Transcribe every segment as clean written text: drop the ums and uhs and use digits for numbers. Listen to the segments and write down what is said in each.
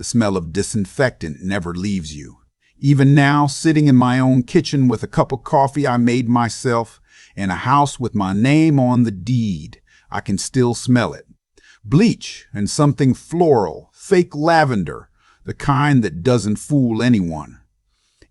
The smell of disinfectant never leaves you. Even now, sitting in my own kitchen with a cup of coffee I made myself, in a house with my name on the deed, I can still smell it. Bleach and something floral, fake lavender, the kind that doesn't fool anyone.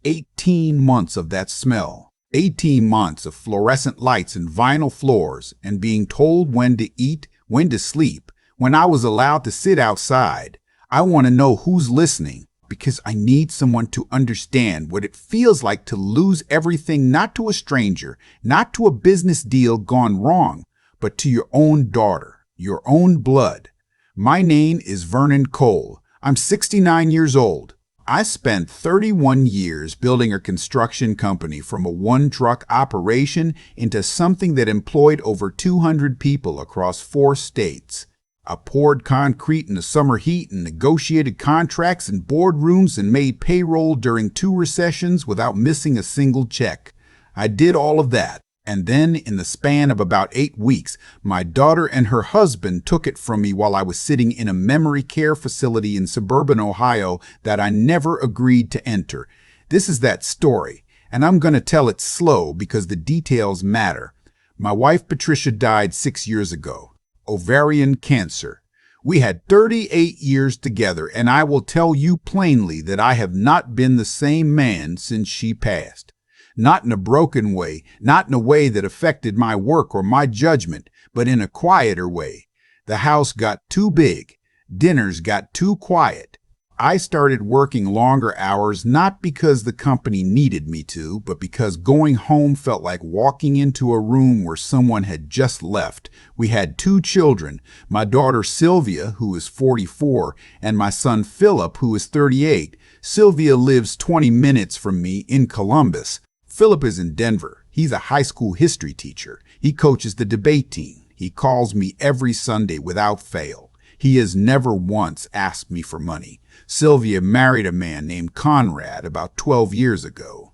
18 months of that smell. 18 months of fluorescent lights and vinyl floors and being told when to eat, when to sleep, when I was allowed to sit outside. I want to know who's listening because I need someone to understand what it feels like to lose everything, not to a stranger, not to a business deal gone wrong, but to your own daughter, your own blood. My name is Vernon Cole. I'm 69 years old. I spent 31 years building a construction company from a one-truck operation into something that employed over 200 people across 4 states. I poured concrete in the summer heat and negotiated contracts in boardrooms and made payroll during 2 recessions without missing a single check. I did all of that. And then, in the span of about 8 weeks, my daughter and her husband took it from me while I was sitting in a memory care facility in suburban Ohio that I never agreed to enter. This is that story, and I'm going to tell it slow because the details matter. My wife Patricia died 6 years ago. Ovarian cancer. We had 38 years together, and I will tell you plainly that I have not been the same man since she passed. Not in a broken way, not in a way that affected my work or my judgment, but in a quieter way. The house got too big. Dinners got too quiet. I started working longer hours not because the company needed me to, but because going home felt like walking into a room where someone had just left. We had 2 children, my daughter Sylvia, who is 44, and my son Philip, who is 38. Sylvia lives 20 minutes from me in Columbus. Philip is in Denver. He's a high school history teacher. He coaches the debate team. He calls me every Sunday without fail. He has never once asked me for money. Sylvia married a man named Conrad about 12 years ago.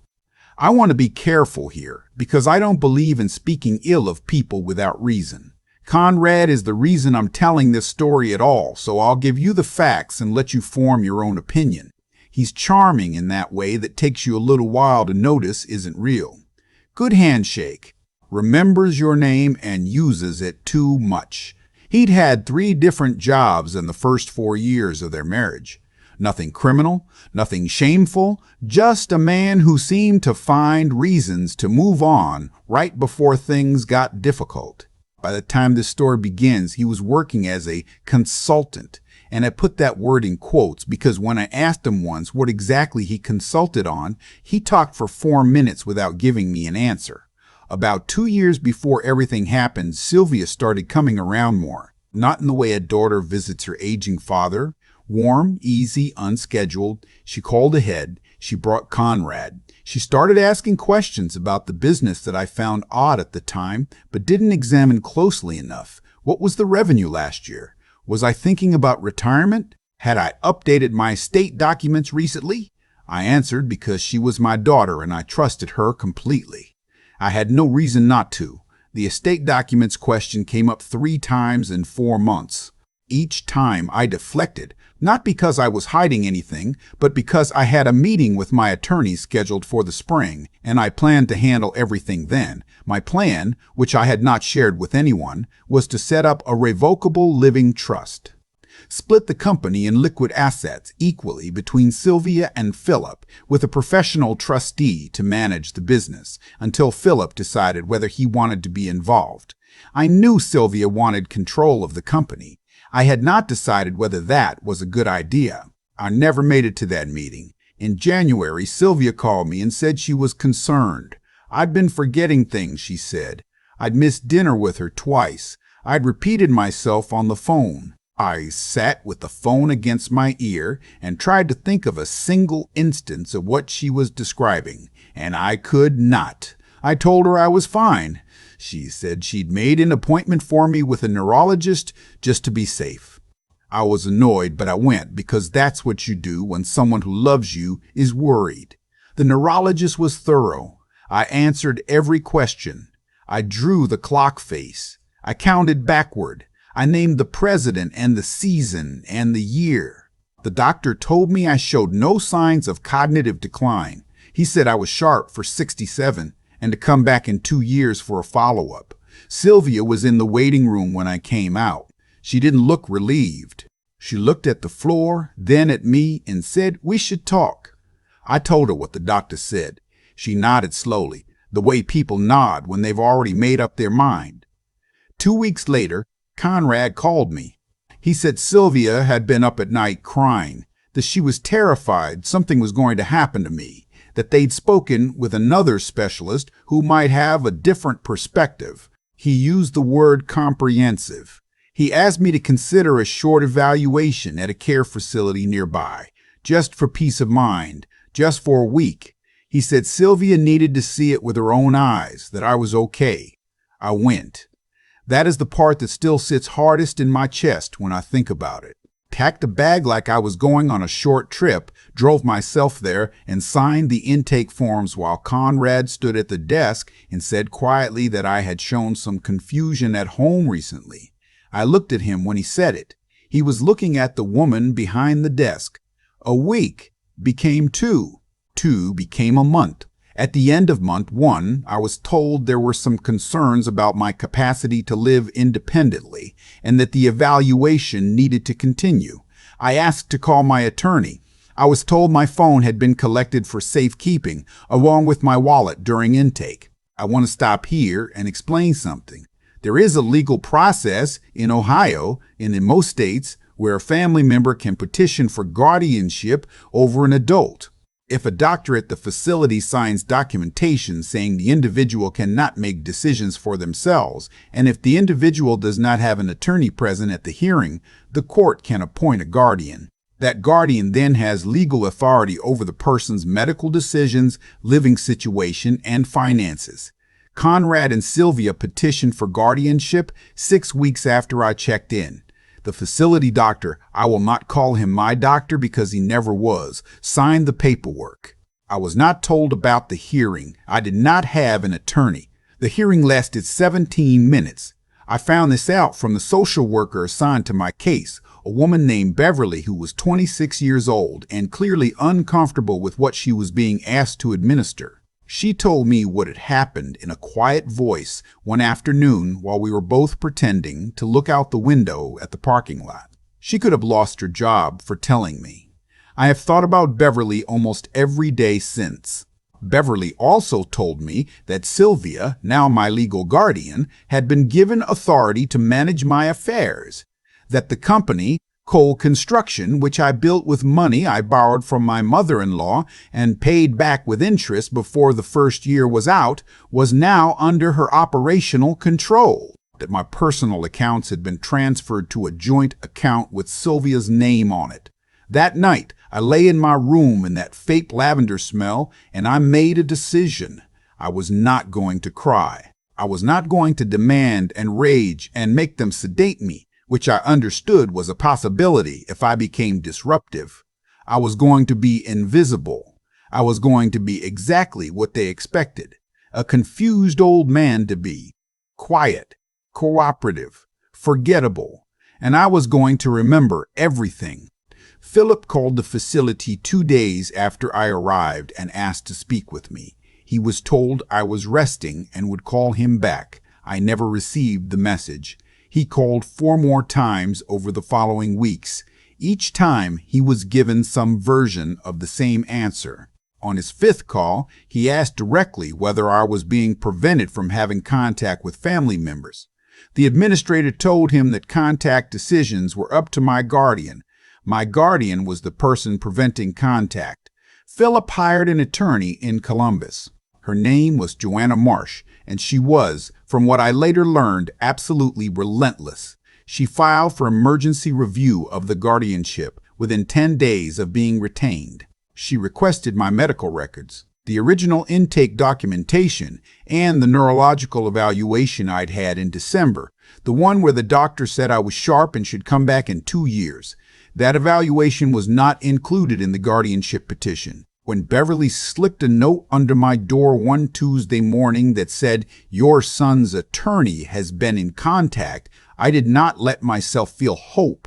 I want to be careful here because I don't believe in speaking ill of people without reason. Conrad is the reason I'm telling this story at all, so I'll give you the facts and let you form your own opinion. He's charming in that way that takes you a little while to notice isn't real. Good handshake. Remembers your name and uses it too much. He'd had 3 different jobs in the first 4 years of their marriage. Nothing criminal, nothing shameful, just a man who seemed to find reasons to move on right before things got difficult. By the time this story begins, he was working as a consultant. And I put that word in quotes because when I asked him once what exactly he consulted on, he talked for 4 minutes without giving me an answer. About 2 years before everything happened, Sylvia started coming around more. Not in the way a daughter visits her aging father. Warm, easy, unscheduled. She called ahead. She brought Conrad. She started asking questions about the business that I found odd at the time, but didn't examine closely enough. What was the revenue last year? Was I thinking about retirement? Had I updated my estate documents recently? I answered because she was my daughter and I trusted her completely. I had no reason not to. The estate documents question came up 3 times in 4 months. Each time I deflected, not because I was hiding anything, but because I had a meeting with my attorney scheduled for the spring, and I planned to handle everything then. My plan, which I had not shared with anyone, was to set up a revocable living trust. Split the company in liquid assets equally between Sylvia and Philip, with a professional trustee to manage the business, until Philip decided whether he wanted to be involved. I knew Sylvia wanted control of the company. I had not decided whether that was a good idea. I never made it to that meeting. In January, Sylvia called me and said she was concerned. I'd been forgetting things, she said. I'd missed dinner with her twice. I'd repeated myself on the phone. I sat with the phone against my ear and tried to think of a single instance of what she was describing, and I could not. I told her I was fine. She said she'd made an appointment for me with a neurologist just to be safe. I was annoyed, but I went because that's what you do when someone who loves you is worried. The neurologist was thorough. I answered every question. I drew the clock face. I counted backward. I named the president and the season and the year. The doctor told me I showed no signs of cognitive decline. He said I was sharp for 67 and to come back in 2 years for a follow-up. Sylvia was in the waiting room when I came out. She didn't look relieved. She looked at the floor, then at me, and said we should talk. I told her what the doctor said. She nodded slowly, the way people nod when they've already made up their mind. 2 weeks later, Conrad called me. He said Sylvia had been up at night crying, that she was terrified something was going to happen to me, that they'd spoken with another specialist who might have a different perspective. He used the word comprehensive. He asked me to consider a short evaluation at a care facility nearby, just for peace of mind, just for a week. He said Sylvia needed to see it with her own eyes, that I was okay. I went. That is the part that still sits hardest in my chest when I think about it. Packed a bag like I was going on a short trip, drove myself there, and signed the intake forms while Conrad stood at the desk and said quietly that I had shown some confusion at home recently. I looked at him when he said it. He was looking at the woman behind the desk. A week became 2. 2 became a month. At the end of month 1, I was told there were some concerns about my capacity to live independently and that the evaluation needed to continue. I asked to call my attorney. I was told my phone had been collected for safekeeping, along with my wallet during intake. I want to stop here and explain something. There is a legal process in Ohio and in most states where a family member can petition for guardianship over an adult. If a doctor at the facility signs documentation saying the individual cannot make decisions for themselves, and if the individual does not have an attorney present at the hearing, the court can appoint a guardian. That guardian then has legal authority over the person's medical decisions, living situation, and finances. Conrad and Sylvia petitioned for guardianship 6 weeks after I checked in. The facility doctor, I will not call him my doctor because he never was, signed the paperwork. I was not told about the hearing. I did not have an attorney. The hearing lasted 17 minutes. I found this out from the social worker assigned to my case, a woman named Beverly who was 26 years old and clearly uncomfortable with what she was being asked to administer. She told me what had happened in a quiet voice one afternoon while we were both pretending to look out the window at the parking lot. She could have lost her job for telling me. I have thought about Beverly almost every day since. Beverly also told me that Sylvia, now my legal guardian, had been given authority to manage my affairs, that the company, Cole Construction, which I built with money I borrowed from my mother-in-law and paid back with interest before the first year was out, was now under her operational control, that my personal accounts had been transferred to a joint account with Sylvia's name on it. That night, I lay in my room in that fake lavender smell, and I made a decision. I was not going to cry. I was not going to demand and rage and make them sedate me, which I understood was a possibility if I became disruptive. I was going to be invisible. I was going to be exactly what they expected, a confused old man to be, quiet, cooperative, forgettable, and I was going to remember everything. Philip called the facility 2 days after I arrived and asked to speak with me. He was told I was resting and would call him back. I never received the message. He called 4 more times over the following weeks. Each time he was given some version of the same answer. On his 5th call, he asked directly whether I was being prevented from having contact with family members. The administrator told him that contact decisions were up to my guardian. My guardian was the person preventing contact. Philip hired an attorney in Columbus. Her name was Joanna Marsh, and she was, from what I later learned, absolutely relentless. She filed for emergency review of the guardianship within 10 days of being retained. She requested my medical records, the original intake documentation, and the neurological evaluation I'd had in December, the one where the doctor said I was sharp and should come back in 2 years. That evaluation was not included in the guardianship petition. When Beverly slipped a note under my door one Tuesday morning that said, "Your son's attorney has been in contact," I did not let myself feel hope.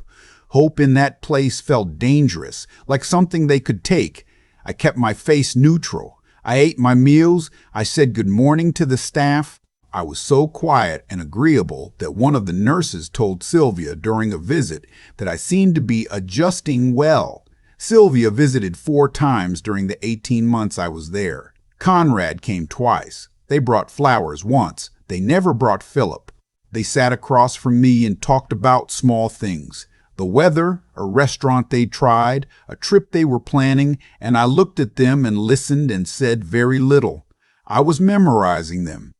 Hope in that place felt dangerous, like something they could take. I kept my face neutral. I ate my meals. I said good morning to the staff. I was so quiet and agreeable that one of the nurses told Sylvia during a visit that I seemed to be adjusting well. Sylvia visited 4 times during the 18 months I was there. Conrad came twice. They brought flowers once. They never brought Philip. They sat across from me and talked about small things. The weather, a restaurant they tried, a trip they were planning, and I looked at them and listened and said very little. I was memorizing them.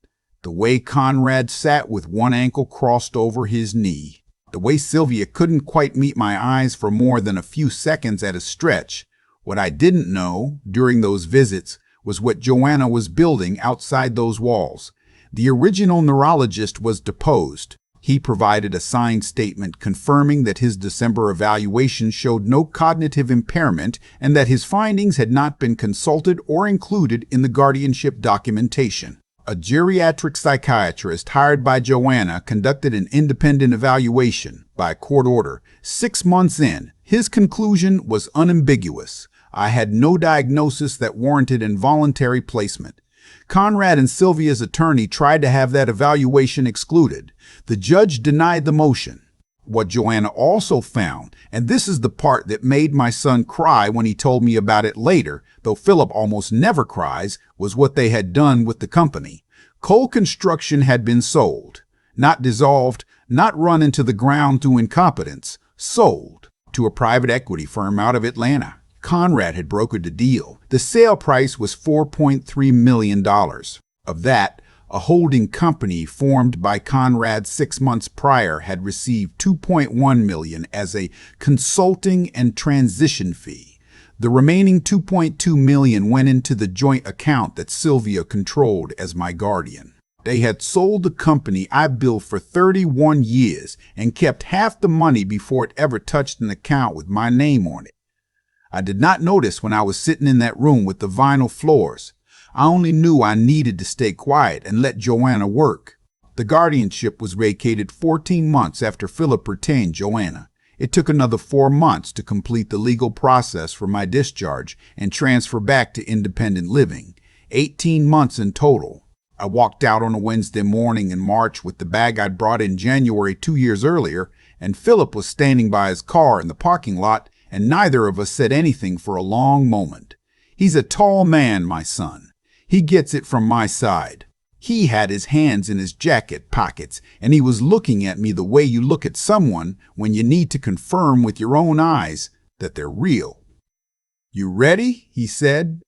The way Conrad sat with one ankle crossed over his knee. The way Sylvia couldn't quite meet my eyes for more than a few seconds at a stretch. What I didn't know, during those visits, was what Joanna was building outside those walls. The original neurologist was deposed. He provided a signed statement confirming that his December evaluation showed no cognitive impairment and that his findings had not been consulted or included in the guardianship documentation. A geriatric psychiatrist hired by Joanna conducted an independent evaluation by court order. 6 months in, his conclusion was unambiguous. I had no diagnosis that warranted involuntary placement. Conrad and Sylvia's attorney tried to have that evaluation excluded. The judge denied the motion. What Joanna also found, and this is the part that made my son cry when he told me about it later, though Philip almost never cries, was what they had done with the company. Cole Construction had been sold. Not dissolved, not run into the ground through incompetence. Sold to a private equity firm out of Atlanta. Conrad had brokered the deal. The sale price was $4.3 million. Of that, a holding company formed by Conrad 6 months prior had received $2.1 million as a consulting and transition fee. The remaining $2.2 million went into the joint account that Sylvia controlled as my guardian. They had sold the company I built for 31 years and kept half the money before it ever touched an account with my name on it. I did not notice when I was sitting in that room with the vinyl floors. I only knew I needed to stay quiet and let Joanna work. The guardianship was vacated 14 months after Philip retained Joanna. It took another 4 months to complete the legal process for my discharge and transfer back to independent living. 18 months in total. I walked out on a Wednesday morning in March with the bag I'd brought in January 2 years earlier, and Philip was standing by his car in the parking lot, and neither of us said anything for a long moment. He's a tall man, my son. He gets it from my side. He had his hands in his jacket pockets, and he was looking at me the way you look at someone when you need to confirm with your own eyes that they're real. "You ready?" he said.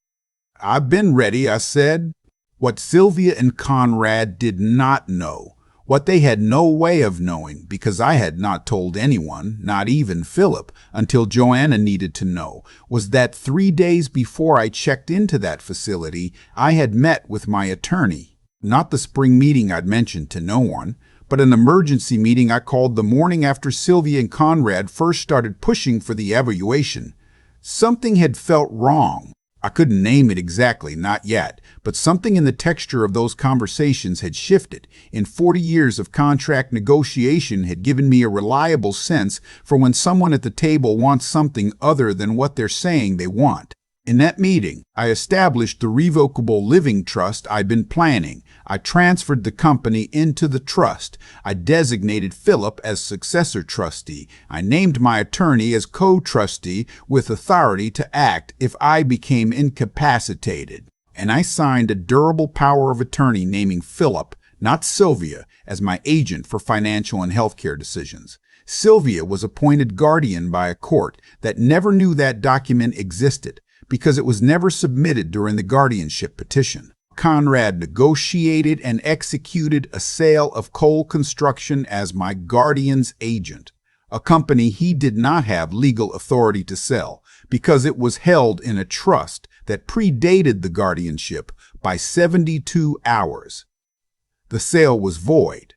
"I've been ready," I said. What Sylvia and Conrad did not know, what they had no way of knowing because I had not told anyone, not even Philip, until Joanna needed to know, was that 3 days before I checked into that facility, I had met with my attorney. Not the spring meeting I'd mentioned to no one, but an emergency meeting I called the morning after Sylvia and Conrad first started pushing for the evaluation. Something had felt wrong. I couldn't name it exactly, not yet, but something in the texture of those conversations had shifted. In 40 years of contract negotiation had given me a reliable sense for when someone at the table wants something other than what they're saying they want. In that meeting, I established the revocable living trust I'd been planning. I transferred the company into the trust. I designated Philip as successor trustee. I named my attorney as co-trustee with authority to act if I became incapacitated. And I signed a durable power of attorney naming Philip, not Sylvia, as my agent for financial and healthcare decisions. Sylvia was appointed guardian by a court that never knew that document existed, because it was never submitted during the guardianship petition. Conrad negotiated and executed a sale of Cole Construction as my guardian's agent, a company he did not have legal authority to sell because it was held in a trust that predated the guardianship by 72 hours. The sale was void.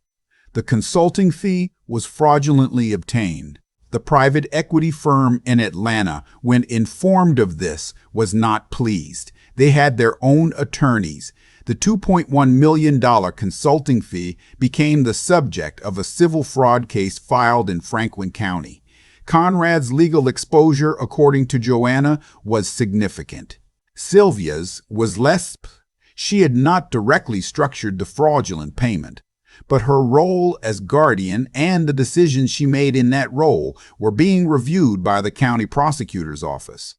The consulting fee was fraudulently obtained. The private equity firm in Atlanta, when informed of this, was not pleased. They had their own attorneys. The $2.1 million consulting fee became the subject of a civil fraud case filed in Franklin County. Conrad's legal exposure, according to Joanna, was significant. Sylvia's was less. She had not directly structured the fraudulent payment, but her role as guardian and the decisions she made in that role were being reviewed by the county prosecutor's office.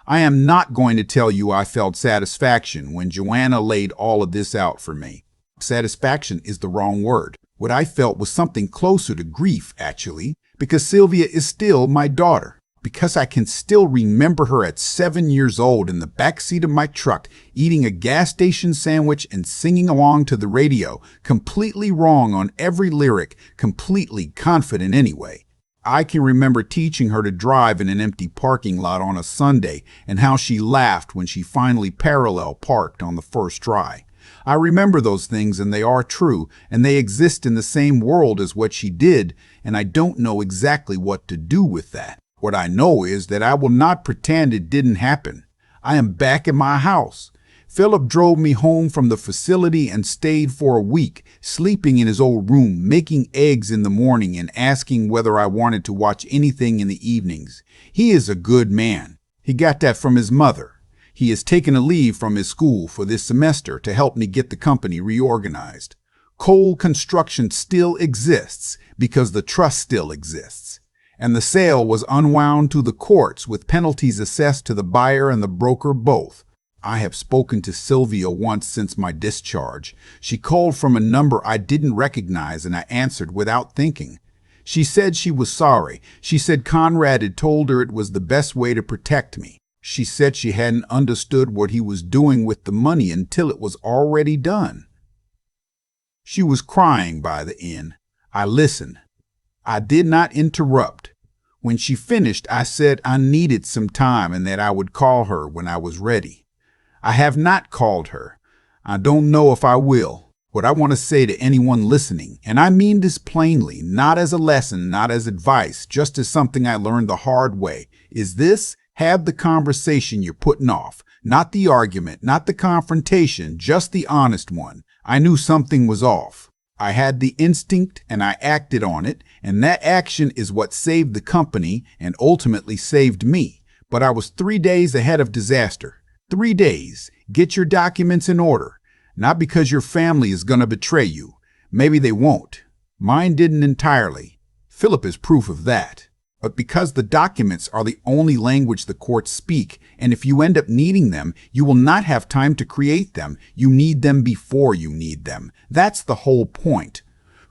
I am not going to tell you I felt satisfaction when Joanna laid all of this out for me. Satisfaction is the wrong word. What I felt was something closer to grief, actually, because Sylvia is still my daughter. Because I can still remember her at 7 years old in the backseat of my truck, eating a gas station sandwich and singing along to the radio, completely wrong on every lyric, completely confident anyway. I can remember teaching her to drive in an empty parking lot on a Sunday and how she laughed when she finally parallel parked on the first try. I remember those things, and they are true, and they exist in the same world as what she did, and I don't know exactly what to do with that. What I know is that I will not pretend it didn't happen. I am back in my house. Philip drove me home from the facility and stayed for a week, sleeping in his old room, making eggs in the morning and asking whether I wanted to watch anything in the evenings. He is a good man. He got that from his mother. He has taken a leave from his school for this semester to help me get the company reorganized. Cole Construction still exists because the trust still exists. And the sale was unwound to the courts with penalties assessed to the buyer and the broker both. I have spoken to Sylvia once since my discharge. She called from a number I didn't recognize and I answered without thinking. She said she was sorry. She said Conrad had told her it was the best way to protect me. She said she hadn't understood what he was doing with the money until it was already done. She was crying by the end. I listened. I did not interrupt. When she finished, I said I needed some time and that I would call her when I was ready. I have not called her. I don't know if I will. What I want to say to anyone listening, and I mean this plainly, not as a lesson, not as advice, just as something I learned the hard way, is this: have the conversation you're putting off. Not the argument, not the confrontation, just the honest one. I knew something was off. I had the instinct and I acted on it, and that action is what saved the company and ultimately saved me. But I was 3 days ahead of disaster. 3 days. Get your documents in order. Not because your family is going to betray you. Maybe they won't. Mine didn't entirely. Philip is proof of that. But because the documents are the only language the courts speak, and if you end up needing them, you will not have time to create them. You need them before you need them. That's the whole point.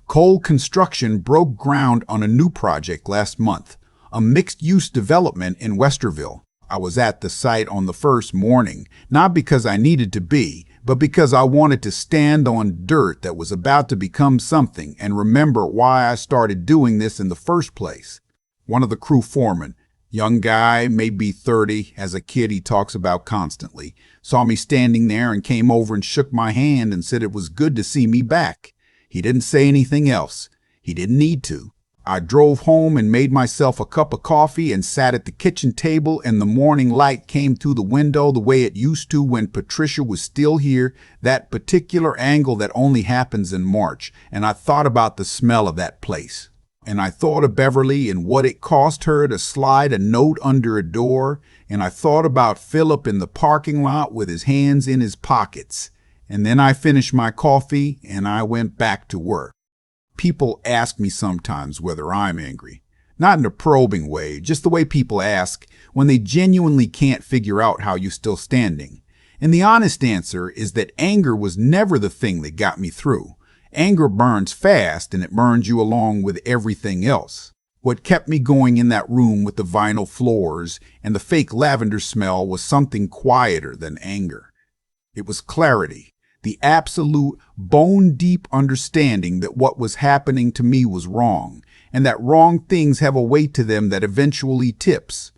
Cole Construction broke ground on a new project last month, a mixed-use development in Westerville. I was at the site on the first morning, not because I needed to be, but because I wanted to stand on dirt that was about to become something and remember why I started doing this in the first place. One of the crew foremen, young guy, maybe 30, as a kid he talks about constantly, saw me standing there and came over and shook my hand and said it was good to see me back. He didn't say anything else. He didn't need to. I drove home and made myself a cup of coffee and sat at the kitchen table, and the morning light came through the window the way it used to when Patricia was still here, that particular angle that only happens in March, and I thought about the smell of that place. And I thought of Beverly and what it cost her to slide a note under a door, and I thought about Philip in the parking lot with his hands in his pockets. And then I finished my coffee and I went back to work. People ask me sometimes whether I'm angry. Not in a probing way, just the way people ask when they genuinely can't figure out how you're still standing. And the honest answer is that anger was never the thing that got me through. Anger burns fast and it burns you along with everything else. What kept me going in that room with the vinyl floors and the fake lavender smell was something quieter than anger. It was clarity. The absolute bone-deep understanding that what was happening to me was wrong, and that wrong things have a weight to them that eventually tips.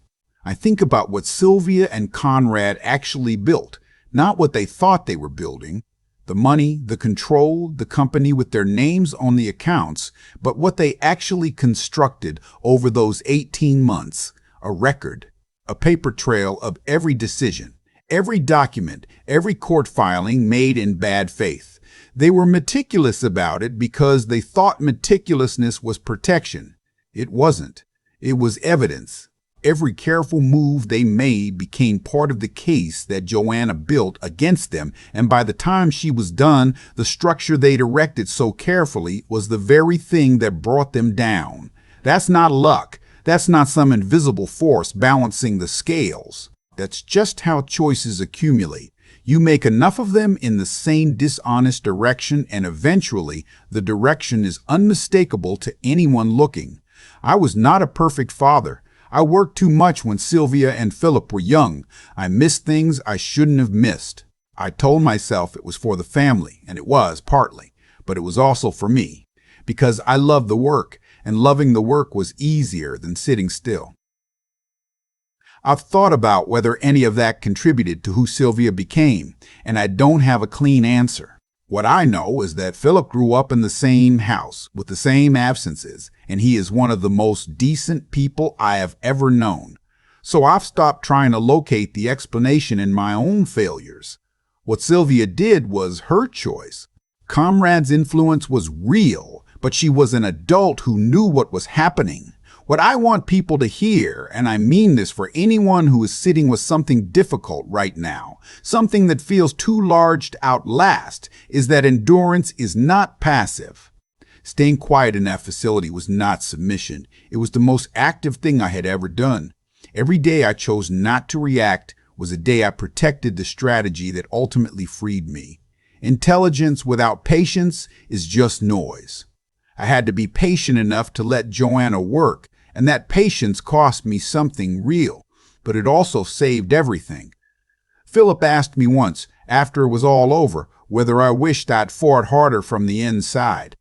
I think about what Sylvia and Conrad actually built, not what they thought they were building, the money, the control, the company with their names on the accounts, but what they actually constructed over those 18 months, a record, a paper trail of every decision. Every document, every court filing made in bad faith. They were meticulous about it because they thought meticulousness was protection. It wasn't. It was evidence. Every careful move they made became part of the case that Joanna built against them, and by the time she was done, the structure they'd erected so carefully was the very thing that brought them down. That's not luck. That's not some invisible force balancing the scales. That's just how choices accumulate. You make enough of them in the same dishonest direction, and eventually the direction is unmistakable to anyone looking. I was not a perfect father. I worked too much when Sylvia and Philip were young. I missed things I shouldn't have missed. I told myself it was for the family, and it was partly, but it was also for me, because I loved the work, and loving the work was easier than sitting still. I've thought about whether any of that contributed to who Sylvia became, and I don't have a clean answer. What I know is that Philip grew up in the same house with the same absences, and he is one of the most decent people I have ever known. So I've stopped trying to locate the explanation in my own failures. What Sylvia did was her choice. Comrade's influence was real, but she was an adult who knew what was happening. What I want people to hear, and I mean this for anyone who is sitting with something difficult right now, something that feels too large to outlast, is that endurance is not passive. Staying quiet in that facility was not submission. It was the most active thing I had ever done. Every day I chose not to react was a day I protected the strategy that ultimately freed me. Intelligence without patience is just noise. I had to be patient enough to let Joanna work, and that patience cost me something real, but it also saved everything. Philip asked me once, after it was all over, whether I wished I'd fought harder from the inside.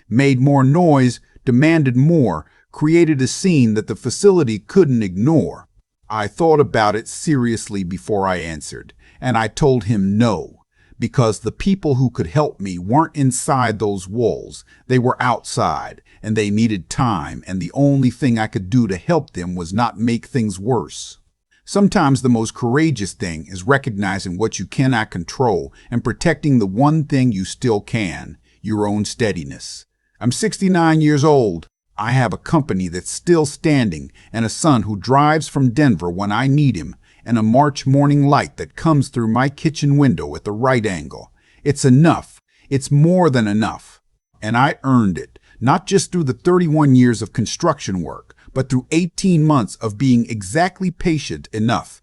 Made more noise, demanded more, created a scene that the facility couldn't ignore. I thought about it seriously before I answered, and I told him no, because the people who could help me weren't inside those walls. They were outside, and they needed time, and the only thing I could do to help them was not make things worse. Sometimes the most courageous thing is recognizing what you cannot control and protecting the one thing you still can, your own steadiness. I'm 69 years old. I have a company that's still standing and a son who drives from Denver when I need him, and a March morning light that comes through my kitchen window at the right angle. It's enough. It's more than enough. And I earned it, not just through the 31 years of construction work, but through 18 months of being exactly patient enough